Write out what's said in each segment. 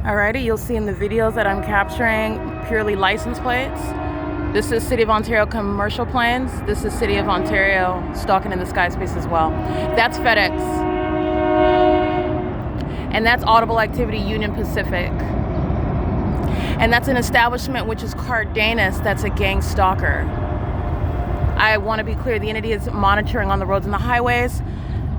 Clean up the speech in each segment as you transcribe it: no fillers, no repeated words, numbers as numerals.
Alrighty, you'll see in the videos that I'm capturing purely license plates. This is City of Ontario commercial planes. This is City of Ontario stalking in the sky space as well. That's FEDEX. And that's Audible Activity Union Pacific. And that's an establishment which is Cardenas, that's a gang stalker. I want to be clear, the entity is monitoring on the roads and the highways.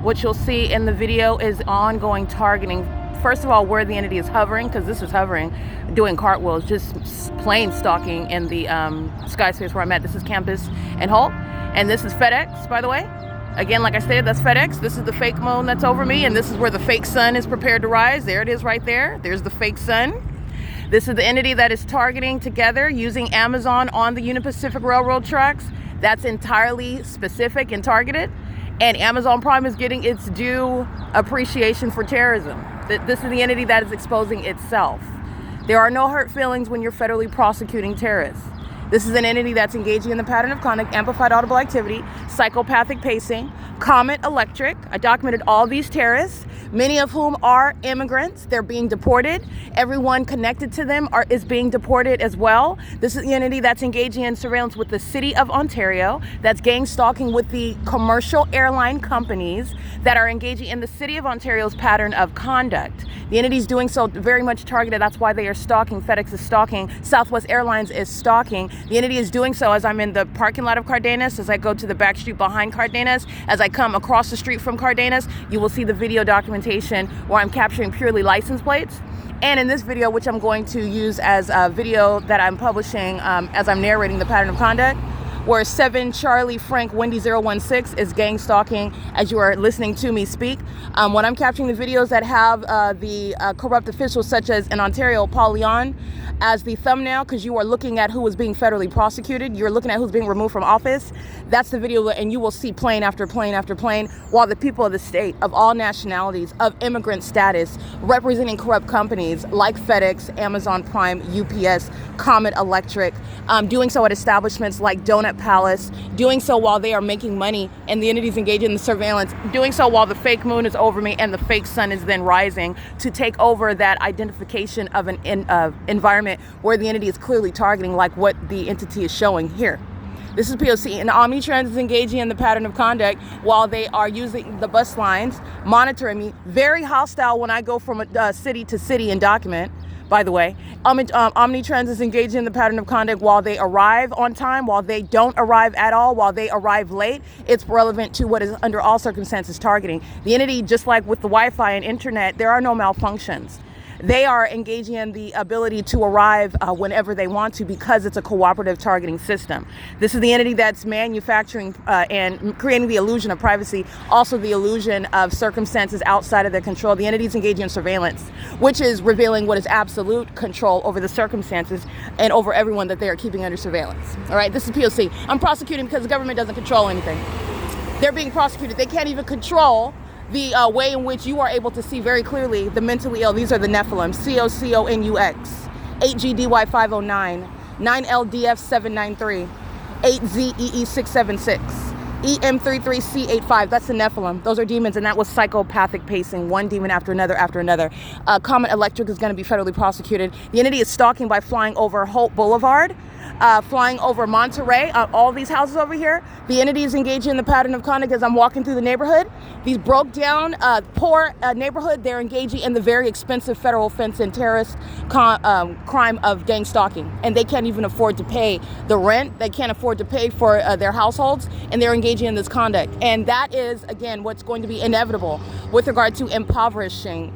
What you'll see in the video is ongoing targeting. First of all, where the entity is hovering, because this is hovering, doing cartwheels, just plain stalking in the sky space where I'm at. This is Campus and Holt, and this is FEDEX, by the way. Again, like I stated, that's FEDEX. This is the fake moon that's over me, and this is where the fake sun is prepared to rise. There it is right there. There's the fake sun. This is the entity that is targeting together using Amazon on the Union Pacific Railroad tracks. That's entirely specific and targeted. And Amazon Prime is getting its due appreciation for terrorism. This is the entity that is exposing itself. There are no hurt feelings when you're federally prosecuting terrorists. This is an entity that's engaging in the pattern of conduct, amplified audible activity, psychopathic pacing, Comet Electric. I documented all these terrorists, many of whom are immigrants. They're being deported. Everyone connected to them is being deported as well. This is the entity that's engaging in surveillance with the City of Ontario, that's gang stalking with the commercial airline companies that are engaging in the City of Ontario's pattern of conduct. The entity is doing so very much targeted. That's why they are stalking. FedEx is stalking. Southwest Airlines is stalking. The entity is doing so as I'm in the parking lot of Cardenas, as I go to the back street behind Cardenas, as I come across the street from Cardenas. You will see the video documentation where I'm capturing purely license plates. And in this video, which I'm going to use as a video that I'm publishing as I'm narrating the pattern of conduct, where 7 Charlie Frank Wendy 016 is gang stalking as you are listening to me speak. When I'm capturing the videos that have the corrupt officials such as in Ontario, Paul Leon, as the thumbnail, because you are looking at who is being federally prosecuted, you're looking at who's being removed from office. That's the video, and you will see plane after plane after plane, while the people of the state, of all nationalities, of immigrant status, representing corrupt companies like FedEx, Amazon Prime, UPS, Comet Electric, doing so at establishments like Donut Palace, doing so while they are making money and the entities engaged in the surveillance, doing so while the fake moon is over me and the fake sun is then rising to take over that identification of an environment where the entity is clearly targeting, like what the entity is showing here. This is P.O.C. and OMNITRANS is engaging in the pattern of conduct while they are using the bus lines, monitoring me. Very hostile when I go from city to city and document. By the way, OMNITRANS is engaging in the pattern of conduct while they arrive on time, while they don't arrive at all, while they arrive late. It's relevant to what is under all circumstances targeting. The entity, just like with the Wi-Fi and internet, there are no malfunctions. They are engaging in the ability to arrive whenever they want to because it's a cooperative targeting system. This is the entity that's manufacturing and creating the illusion of privacy, also the illusion of circumstances outside of their control. The entity is engaging in surveillance, which is revealing what is absolute control over the circumstances and over everyone that they are keeping under surveillance. All right, this is P.O.C. I'm prosecuting because the government doesn't control anything. They're being prosecuted. They can't even control the way in which you are able to see very clearly the mentally ill. These are the Nephilim, COCONUX, 8GDY509, 9LDF793, 8ZEE676, EM33C85. That's the Nephilim. Those are demons, and that was psychopathic pacing, one demon after another after another. Comet Electric is going to be federally prosecuted. The entity is stalking by flying over Holt Boulevard, flying over Monterey, all these houses over here. The entity is engaging in the pattern of conduct as I'm walking through the neighborhood. These broke down, poor neighborhood, they're engaging in the very expensive federal offense and terrorist crime of gang stalking. And they can't even afford to pay the rent. They can't afford to pay for their households, and they're engaging in this conduct. And that is, again, what's going to be inevitable with regard to impoverishing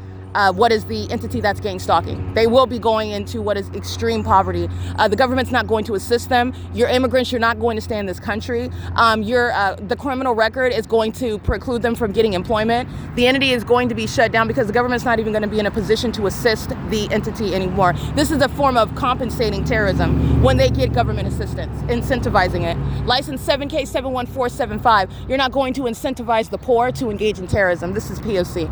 what is the entity that's gang stalking. They will be going into what is extreme poverty. The government's not going to assist them. You're immigrants, you're not going to stay in this country. The criminal record is going to preclude them from getting employment. The entity is going to be shut down because the government's not even going to be in a position to assist the entity anymore. This is a form of compensating terrorism when they get government assistance, incentivizing it. License 7K71475. You're not going to incentivize the poor to engage in terrorism. This is P.O.C.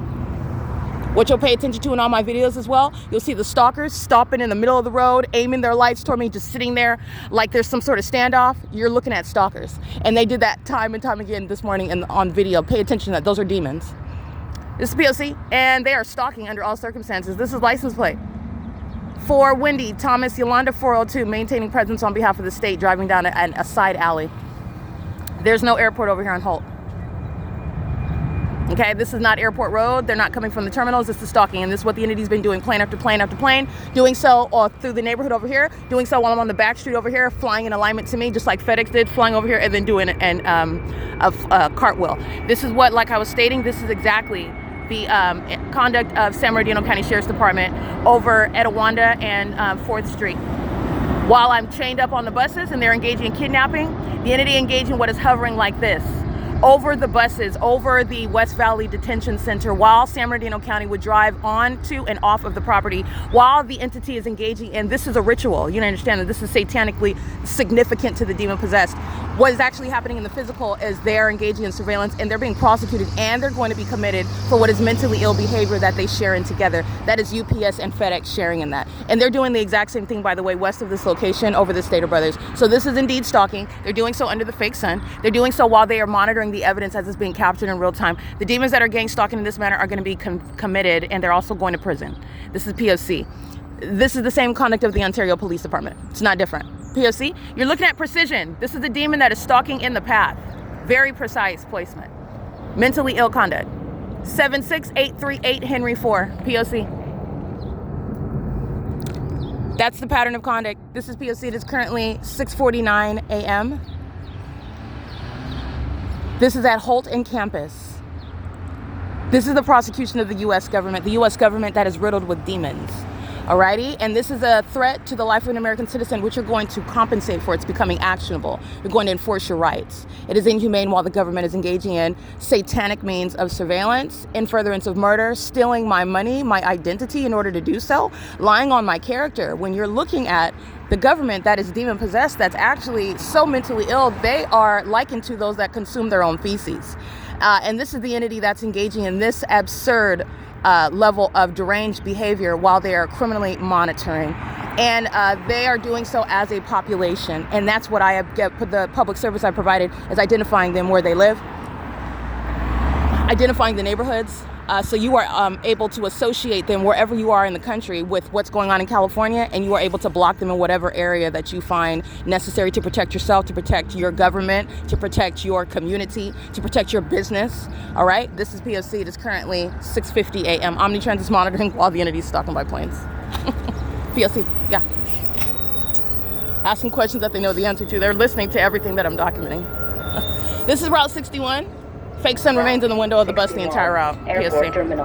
What you'll pay attention to in all my videos as well, you'll see the stalkers stopping in the middle of the road, aiming their lights toward me, just sitting there like there's some sort of standoff. You're looking at stalkers. And they did that time and time again this morning on video. Pay attention to that. Those are demons. This is P.O.C. and they are stalking under all circumstances. This is license plate. For Wendy, Thomas, Yolanda 402, maintaining presence on behalf of the state, driving down a side alley. There's no airport over here on Holt. Okay, this is not Airport Road. They're not coming from the terminals. This is stalking, and this is what the entity's been doing, plane after plane after plane, doing so through the neighborhood over here, doing so while I'm on the back street over here, flying in alignment to me, just like FedEx did, flying over here and then doing a cartwheel. This is what, like I was stating, this is exactly the conduct of San Bernardino County Sheriff's Department over Etowanda and 4th Street. While I'm chained up on the buses and they're engaging in kidnapping, the entity engaging what is hovering like this over the buses, over the West Valley Detention Center, while San Bernardino County would drive on to and off of the property, while the entity is engaging in, this is a ritual. You understand that this is satanically significant to the demon possessed. What is actually happening in the physical is they're engaging in surveillance and they're being prosecuted, and they're going to be committed for what is mentally ill behavior that they share in together. That is UPS and FedEx sharing in that. And they're doing the exact same thing, by the way, west of this location over the Stater Brothers. So this is indeed stalking. They're doing so under the fake sun. They're doing so while they are monitoring the evidence as it's being captured in real time. The demons that are gang stalking in this manner are going to be committed, and they're also going to prison. This is P.O.C. This is the same conduct of the Ontario Police Department. It's not different. P.O.C. You're looking at precision. This is the demon that is stalking in the path. Very precise placement. Mentally ill conduct. 76838 Henry 4. P.O.C. That's the pattern of conduct. This is P.O.C. It is currently 6:49 a.m. This is at Holt and Campus. This is the prosecution of the U.S. government. The U.S. government that is riddled with demons. Alrighty, and this is a threat to the life of an American citizen, which you're going to compensate for. It's becoming actionable. You're going to enforce your rights. It is inhumane while the government is engaging in satanic means of surveillance, in furtherance of murder, stealing my money, my identity in order to do so, lying on my character. When you're looking at the government that is demon possessed, that's actually so mentally ill, they are likened to those that consume their own feces. And this is the entity that's engaging in this absurd level of deranged behavior while they are criminally monitoring. And they are doing so as a population. And that's what I get, the public service I provided is identifying them where they live, identifying the neighborhoods. So you are able to associate them wherever you are in the country with what's going on in California, and you are able to block them in whatever area that you find necessary to protect yourself, to protect your government, to protect your community, to protect your business. All right, this is P.O.C. It is currently 6:50 a.m. OMNITRANS is monitoring while the entity is stalking by planes. P.O.C. Yeah. Asking questions that they know the answer to. They're listening to everything that I'm documenting. This is Route 61. Fake sun remains in the window of the bus the entire route. PSC.